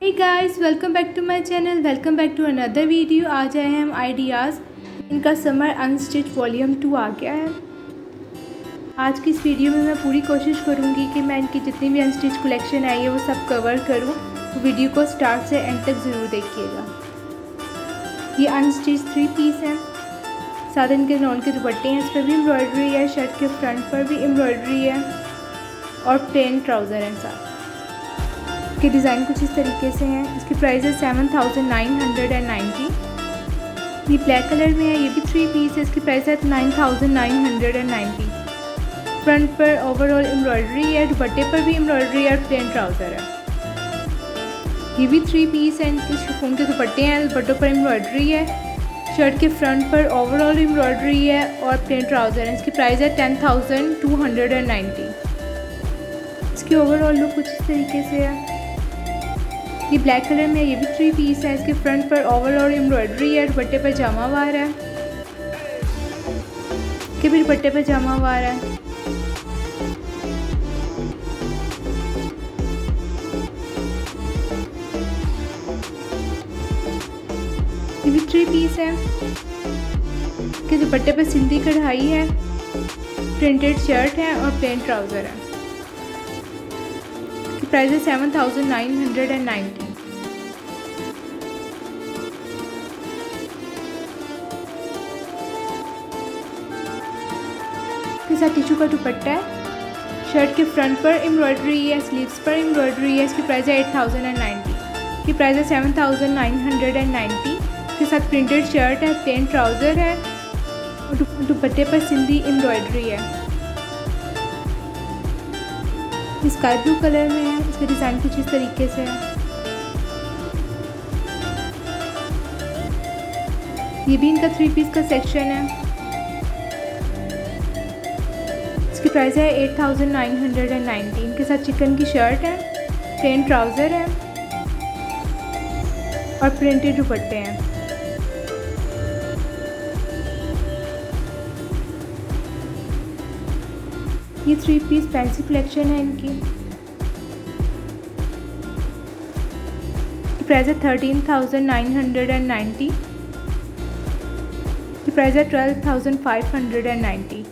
Hey guys, welcome back to my channel. Welcome back to another video. आज आए हैं हम आइडियाज़। इनका समर अनस्टिच वॉल्यूम 2 आ गया है। आज की इस वीडियो में मैं पूरी कोशिश करूंगी कि मैं इनकी जितनी भी अनस्टिच कलेक्शन आई है वो सब कवर करूं। तो वीडियो को स्टार्ट से एंड तक ज़रूर देखिएगा। ये अनस्टिच 3 पीस हैं। साथ इनके नॉन के दुपट्टे हैं, इस पर भी एम्ब्रॉयडरी है। शर्ट के फ्रंट पर भी एम्ब्रॉयडरी है और प्लेन ट्राउज़र हैं साथ। के डिज़ाइन कुछ इस तरीके से हैं। इसकी प्राइस है 7990। ये ब्लैक कलर में है। ये भी 3 पीस है। इसकी प्राइस है 9990। फ्रंट पर ओवरऑल एम्ब्रॉयडरी है, दुपट्टे पर भी एम्ब्रॉयडरी है और प्लेन ट्राउज़र है। ये भी 3 पीस है। इनके शिफॉन के दुपट्टे हैं, दुपट्टों पर एम्ब्रॉयडरी है। शर्ट के फ्रंट पर ओवरऑल एम्ब्रॉयडरी है और प्लेन ट्राउज़र है। इसकी प्राइस है 10290। इसकी ओवरऑल लुक कुछ इस तरीके से है। ये ब्लैक कलर में, ये भी 3 पीस है। इसके फ्रंट पर ओवरऑल एम्ब्रॉयडरी है, दुपट्टे पर जामावार है। के भी दुपट्टे पर जामावार है। ये भी 3 पीस है। के दुपट्टे पर सिंधी कढ़ाई है, प्रिंटेड शर्ट है और प्लेन ट्राउज़र है। प्राइस है 7990। के साथ टिश्यू का दुपट्टा है। शर्ट के फ्रंट पर एम्ब्रॉयडरी है, स्लीव्स पर एम्ब्रॉयडरी है। इसकी प्राइस है 8090। की प्राइस है 7990। के साथ प्रिंटेड शर्ट है, प्लेन ट्राउज़र है और दुपट्टे पर सिंधी एम्ब्रॉयडरी है। स्काई ब्लू कलर में है। इसका डिज़ाइन कुछ इस तरीके से है। ये भी इनका 3 पीस का सेक्शन है। इसकी प्राइस है 8990। इनके साथ चिकन की शर्ट है, प्लेन ट्राउज़र है और प्रिंटेड दुपट्टे हैं। ये 3 पीस फैंसी कलेक्शन है इनकी। प्राइस है 13990। प्राइस है 12590।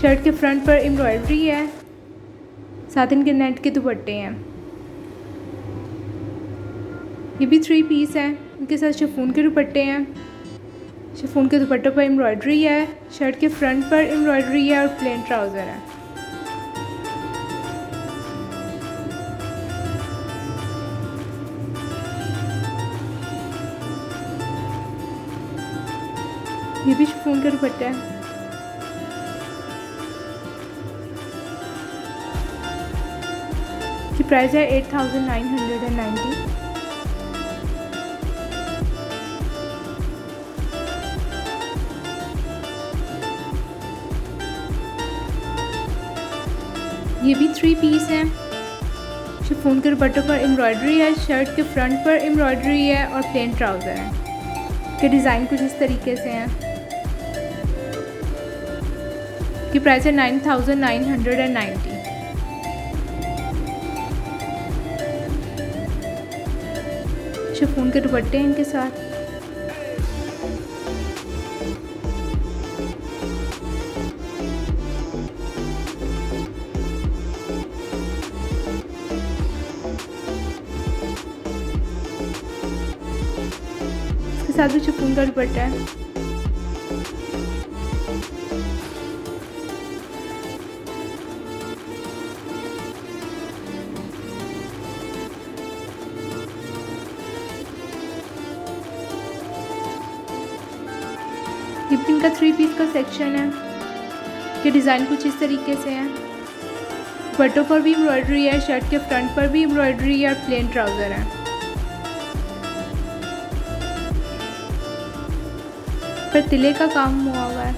शर्ट के फ्रंट पर एम्ब्रॉयडरी है, साथ इनके नेट के दुपट्टे हैं। ये भी 3 पीस है। इनके साथ शिफॉन के दुपट्टे हैं। शिफॉन के दुपट्टों पर एम्ब्रॉयडरी है। शर्ट के फ्रंट पर एम्ब्रॉयडरी है और प्लेन ट्राउज़र है। ये भी शिफॉन का दुपट्टा है। की प्राइस है 8990। ये भी 3 पीस है। शिफॉन के दुपट्टों पर एम्ब्रॉयडरी है। शर्ट के फ्रंट पर एम्ब्रॉयडरी है और प्लेन ट्राउज़र है। के डिज़ाइन कुछ इस तरीके से हैं। की प्राइस है 9990। शिफॉन के दुपट्टे हैं इनके साथ। इसके साथ भी शिफॉन का दुपट्टा है। ये भी इनका 3 पीस का सेक्शन है। ये डिज़ाइन कुछ इस तरीके से है। दुपट्टों पर भी एम्ब्रॉयडरी है, शर्ट के फ्रंट पर भी एम्ब्रॉयडरी है और प्लेन ट्राउज़र है। पर तिले का काम हुआ हुआ है।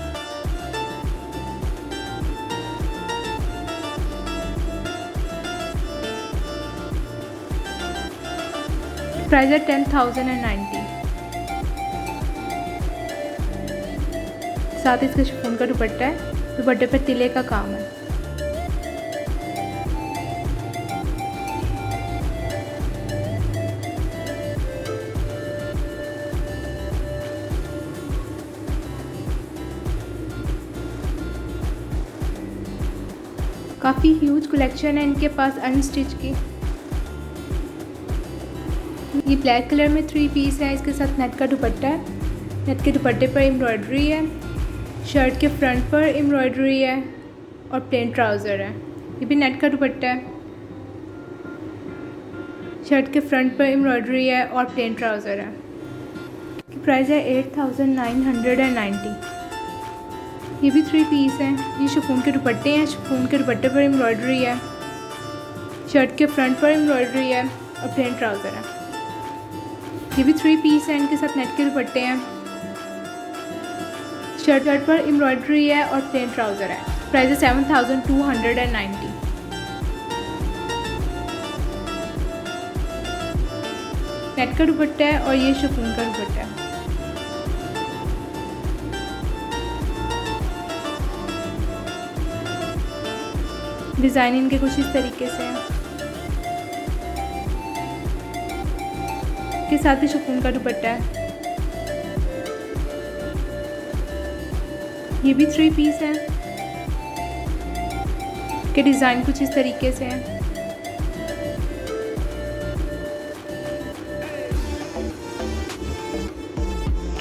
प्राइस है 10090। साथ इसका शिफॉन का दुपट्टा है। दुपट्टे पर तिले का काम है। काफ़ी ह्यूज कलेक्शन है इनके पास अनस्टिच की। ये ब्लैक कलर में 3 पीस है, इसके साथ नेट का दुपट्टा है। नेट के दुपट्टे पर एम्ब्रॉयडरी है, शर्ट के फ्रंट पर एम्ब्रॉयडरी है और प्लेन ट्राउज़र है। ये भी नेट का दुपट्टा है, शर्ट के फ्रंट पर एम्ब्रॉयडरी है और प्लेन ट्राउज़र है। प्राइस है 8990। ये भी 3 पीस हैं। ये शिफॉन के दुपट्टे हैं, शिफॉन के दुपट्टे पर एम्ब्रॉयडरी है, शर्ट के फ्रंट पर एम्ब्रॉयडरी है और प्लेन ट्राउज़र है। ये भी 3 पीस हैं, इनके साथ नेट के दुपट्टे हैं, शर्ट पर एम्ब्रॉयडरी है और प्लेन ट्राउज़र है। प्राइस है 7290। नेट का दुपट्टा है और ये शिफॉन का दुपट्टा है। डिज़ाइन इनके कुछ इस तरीके से है, के साथ ही शिफॉन का दुपट्टा है। ये भी 3 पीस है, के डिज़ाइन कुछ इस तरीके से है।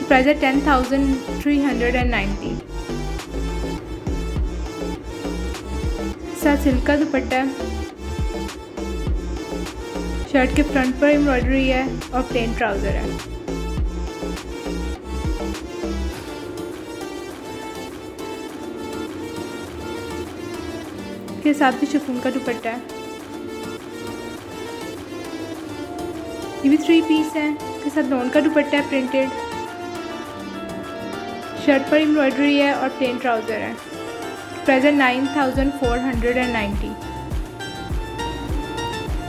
प्राइस है 10390। साथ सिल्क का दुपट्टा है, शर्ट के फ्रंट पर एम्ब्रॉयडरी है और प्लेन ट्राउज़र है। के साथ भी शिफॉन का दुपट्टा है। ये भी 3 पीस है, के साथ लॉन का दुपट्टा है प्रिंटेड, शर्ट पर एम्ब्रॉयडरी है और प्लेन ट्राउज़र है। प्राइस है 9490।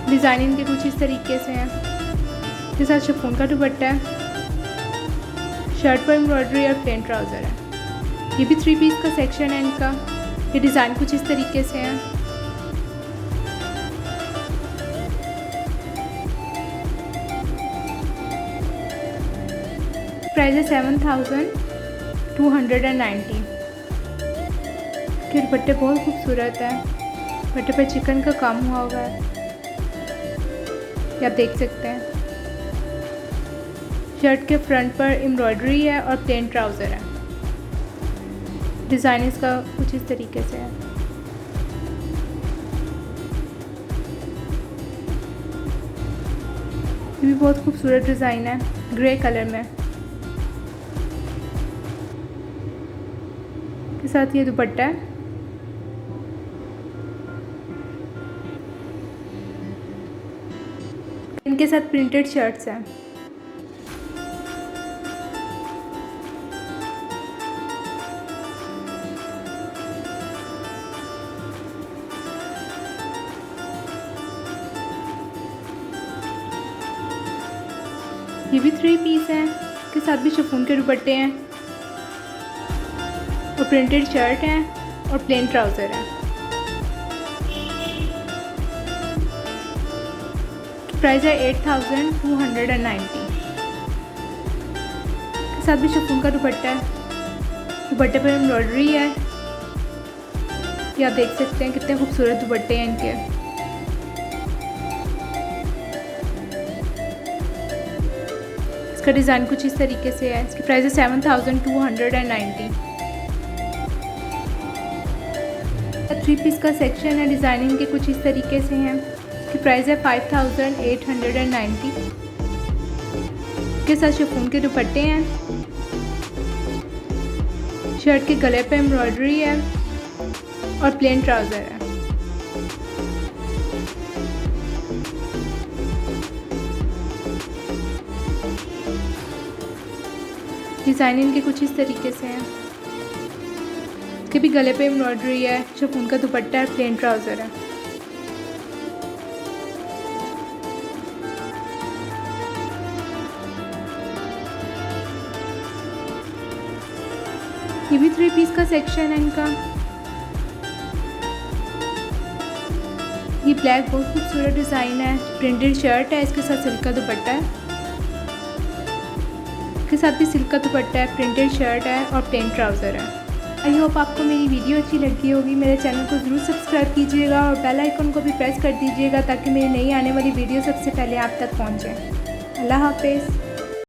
डिज़ाइन इनके कुछ इस तरीके से हैं, के साथ शिफॉन का दुपट्टा है, शर्ट पर एम्ब्रॉयडरी और प्लेन ट्राउज़र है। ये भी 3 पीस का सेक्शन है इनका। ये डिज़ाइन कुछ इस तरीके से हैं। प्राइस है 7290। के दुपट्टे बहुत खूबसूरत है, दुपट्टे पर चिकन का काम हुआ हुआ है, ये आप देख सकते हैं। शर्ट के फ्रंट पर एम्ब्रॉयडरी है और प्लेन ट्राउज़र है। डिज़ाइन इसका कुछ इस तरीके से है। ये भी बहुत खूबसूरत डिज़ाइन है, ग्रे कलर में, के साथ ये दुपट्टा है। इनके साथ प्रिंटेड शर्ट्स हैं। ये भी 3 पीस हैं, के साथ भी शिफॉन के दुपट्टे हैं और प्रिंटेड शर्ट है और प्लेन ट्राउज़र है। प्राइस है 8290। के साथ भी शिफॉन का दुपट्टा है, दुपट्टे पर एम्ब्रॉयडरी है, ये आप देख सकते हैं कितने खूबसूरत दुपट्टे हैं इनके। इसका डिज़ाइन कुछ इस तरीके से है। इसकी प्राइस है 7290। 3 पीस का सेक्शन है, डिज़ाइनिंग के कुछ इस तरीके से हैं। इसकी प्राइस है 5890। के साथ शिफॉन के दुपट्टे हैं, शर्ट के गले पे एम्ब्रॉयडरी है और प्लेन ट्राउज़र है। डिज़ाइन इनके कुछ इस तरीके से हैं। इसके भी गले पे एम्ब्रॉयडरी है, शिफॉन का दुपट्टा है, प्लेन ट्राउज़र है। ये भी 3 पीस का सेक्शन है इनका। ये ब्लैक बहुत खूबसूरत डिज़ाइन है, प्रिंटेड शर्ट है, इसके साथ सिल्क का दुपट्टा है, इसके साथ भी सिल्क का दुपट्टा है, प्रिंटेड शर्ट है और प्लेन ट्राउज़र है। आई होप आपको मेरी वीडियो अच्छी लगी होगी। मेरे चैनल को ज़रूर सब्सक्राइब कीजिएगा और बेल आइकन को भी प्रेस कर दीजिएगा ताकि मेरी नई आने वाली वीडियो सबसे पहले आप तक पहुँचे। अल्लाह हाफिज़।